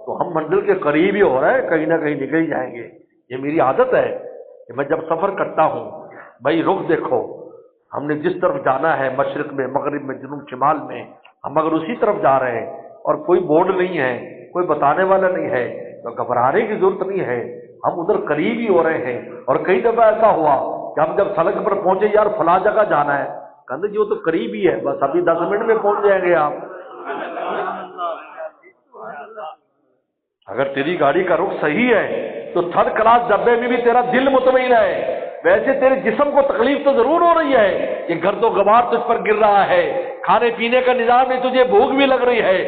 تو ہم منزل کے قریب ہی ہو رہا ہے، کہیں نہ کہیں نکل ہی جائیں گے۔ یہ میری عادت ہے کہ میں جب سفر کرتا ہوں بھائی رخ دیکھو، ہم نے جس طرف جانا ہے، مشرق میں، مغرب میں، جنوب شمال میں، ہم اگر اسی طرف جا رہے ہیں اور کوئی بورڈ نہیں ہے، کوئی بتانے والا نہیں ہے تو گھبرانے کی ضرورت نہیں ہے، ہم ادھر قریب ہی ہو رہے ہیں۔ اور کئی دفعہ ایسا ہوا کہ ہم جب سڑک پر پہنچے یار فلاں جگہ جانا ہے، کہتے جی وہ تو قریب ہی ہے، بس ابھی 10 منٹ میں پہنچ جائیں گے آپ۔ اگر تیری گاڑی کا رخ صحیح ہے تو تھرڈ کلاس ڈبے میں بھی تیرا دل مطمئن ہے، ویسے تیرے جسم کو تکلیف تو ضرور ہو رہی ہے کہ گرد و غبار تجھ پر گر رہا ہے، کھانے پینے کا نظام میں تجھے بھوک بھی لگ رہی ہے،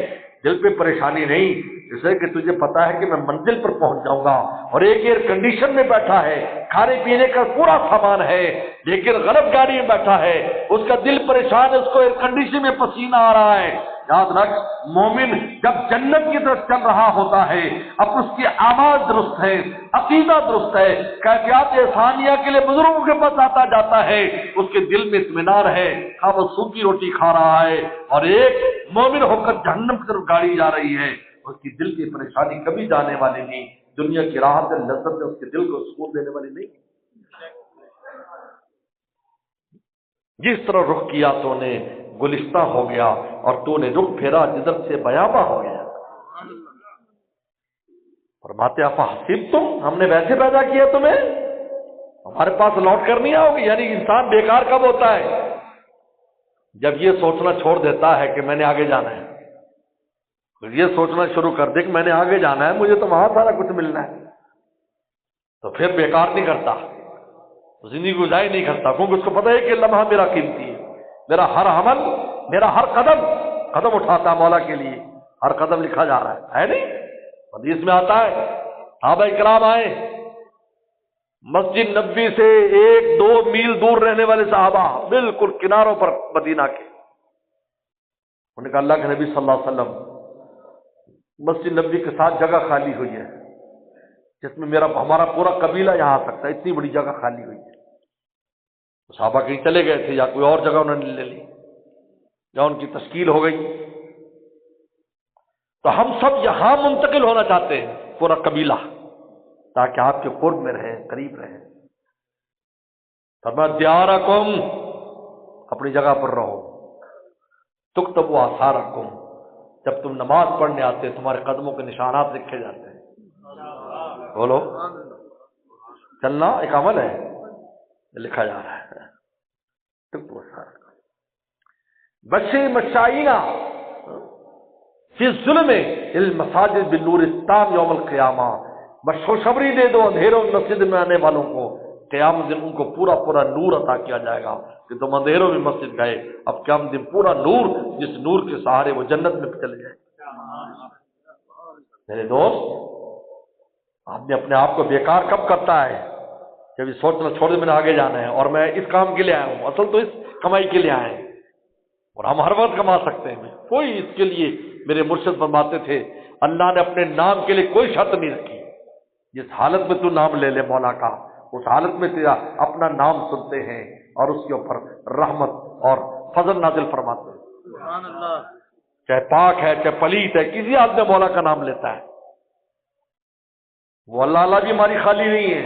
دل پہ پریشانی نہیں، اس لیے کہ تجھے پتا ہے کہ میں منزل پر پہنچ جاؤں گا، اور ایک ایئر کنڈیشن میں بیٹھا ہے، کھانے پینے کا پورا سامان ہے، لیکن غلط گاڑی میں بیٹھا ہے، اس کا دل پریشان ہے، اس کو ایئر کنڈیشن میں پسینہ آ رہا ہے۔ یاد رکھ مومن جب جنت کی طرف چل رہا ہوتا ہے، اب اس کی آواز درست ہے، عقیدہ درست ہے، کیفیات ثانیہ کے لیے بزرگوں کے پاس آتا جاتا ہے، اس کے دل میں اطمینان ہے، ہاں وہ سوکھی روٹی کھا رہا ہے، اور ایک مومن ہو کر جہنم کی طرف گاڑی جا رہی ہے، اس کی دل کی پریشانی کبھی جانے والی نہیں، دنیا کی راحت لذت اس کے دل کو سکون دینے والی نہیں۔ جس طرح رخ کیا تو نے گلستہ ہو گیا، اور تو نے رخ پھیرا جدھر سے بیاباں ہو گیا۔ فرماتے افحسبتم، ہم نے ویسے پیدا کیا تمہیں، ہمارے پاس لوٹ کر نہیں آؤ گے۔ یعنی انسان بیکار کب ہوتا ہے؟ جب یہ سوچنا چھوڑ دیتا ہے کہ میں نے آگے جانا ہے، یہ سوچنا شروع کر دے کہ میں نے آگے جانا ہے، مجھے تو وہاں سارا کچھ ملنا ہے، تو پھر بیکار نہیں کرتا، زندگی کو ضائع نہیں کرتا، کیونکہ اس کو پتہ ہے کہ لمحہ میرا قیمتی ہے، میرا ہر عمل، میرا ہر قدم اٹھاتا مولا کے لیے، ہر قدم لکھا جا رہا ہے نہیں؟ حدیث میں آتا ہے صحابہ کرام آئے مسجد نبوی سے 1-2 میل دور رہنے والے صحابہ، بالکل کناروں پر مدینہ کے، انہوں نے کہا اللہ کے نبی صلی اللہ علیہ وسلم مسجد نبوی کے ساتھ جگہ خالی ہوئی ہے جس میں ہمارا پورا قبیلہ یہاں آ سکتا ہے، اتنی بڑی جگہ خالی ہوئی ہے۔ صحابہ کہیں چلے گئے تھے یا کوئی اور جگہ انہوں نے لے لی یا ان کی تشکیل ہو گئی، تو ہم سب یہاں منتقل ہونا چاہتے ہیں، پورا قبیلہ، تاکہ آپ کے قرب میں رہیں، قریب رہیں۔ فرمایا دیارکم، اپنی جگہ پر رہو، تکتب آثارکم، جب تم نماز پڑھنے آتے تمہارے قدموں کے نشانات لکھے جاتے ہیں۔ بولو، چلنا ایک عمل ہے، لکھا جا رہا ہے، تکتب آثارکم بشر مشائینہ فی الظلم المساجد بالنور التام یوم القیامہ، خوشخبری دے دو اندھیروں میں مسجد میں آنے والوں کو، قیامت دن ان کو پورا پورا نور عطا کیا جائے گا کہ تم اندھیروں میں مسجد گئے، اب قیامت دن پورا نور، جس نور کے سہارے وہ جنت میں چلے جائے۔ میرے دوست، آدمی اپنے آپ کو بیکار کب کرتا ہے؟ کہ ابھی سوچنا چھوڑ دے، میں نے آگے جانا ہے اور میں اس کام کے لیے آیا ہوں، اصل تو اس کمائی کے لیے آئے ہیں اور ہم ہر وقت کما سکتے ہیں، کوئی اس کے لیے میرے مرشد فرماتے تھے اللہ نے اپنے نام کے لیے کوئی شرط نہیں رکھی، جس حالت میں تو نام لے لے مولا کا اس حالت میں تیرا اپنا نام سنتے ہیں اور اس کے اوپر رحمت اور فضل نازل فرماتے ہیں۔ سبحان اللہ، چاہے پاک ہے چاہے پلیت ہے، کسی حال میں مولا کا نام لیتا ہے، وہ اللہ اللہ بھی ہماری خالی نہیں ہے،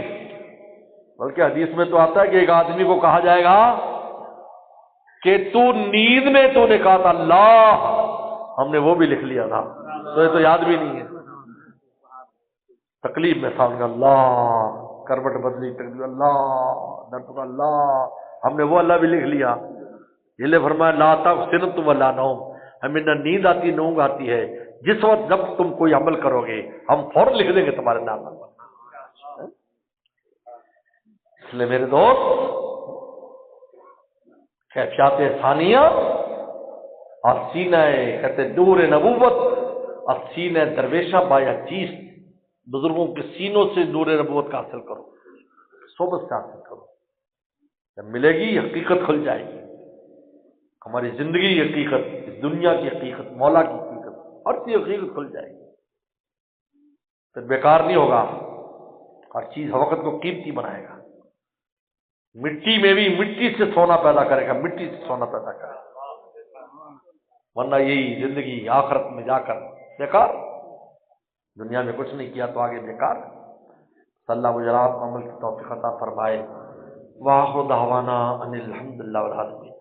بلکہ حدیث میں تو آتا ہے کہ ایک آدمی کو کہا جائے گا کہ تو نیند میں تو نے کہا تھا اللہ، ہم نے وہ بھی لکھ لیا تھا، تو یہ تو یاد بھی نہیں ہے، تکلیف میں تھا اللہ، کروٹ بدلی تکلیف اللہ، درد اللہ، ہم نے وہ اللہ بھی لکھ لیا، یہ لے فرمایا لا تغفرت ولا نوم، ہمیں نہ نیند آتی نہ اونگ آتی ہے، جس وقت جب تم کوئی عمل کرو گے ہم فوراً لکھ دیں گے تمہارے نام پر۔ اس لیے میرے دوست کیفیات ثانیہ اور سینہ کہتے نور نبوت اور سینہ درویشہ بایا چیز، بزرگوں کے سینوں سے نور نبوت کا حاصل کرو، صحبت سے حاصل کرو، جب ملے گی حقیقت کھل جائے گی، ہماری زندگی کی حقیقت، اس دنیا کی حقیقت، مولا کی حقیقت، ہر چیز حقیقت کھل جائے گی، پھر بیکار نہیں ہوگا، ہر چیز وقت کو قیمتی بنائے گا، مٹی میں بھی مٹی سے سونا پیدا کرے گا، مٹی سے سونا پیدا کرے گا، ورنہ یہی زندگی آخرت میں جا کر بیکار، دنیا میں کچھ نہیں کیا تو آگے بیکار۔ صلی اللہ علیہ وسلم عمل کی توفیق عطا فرمائے۔ وآخر دعوانا ان الحمد للہ رب العالمین۔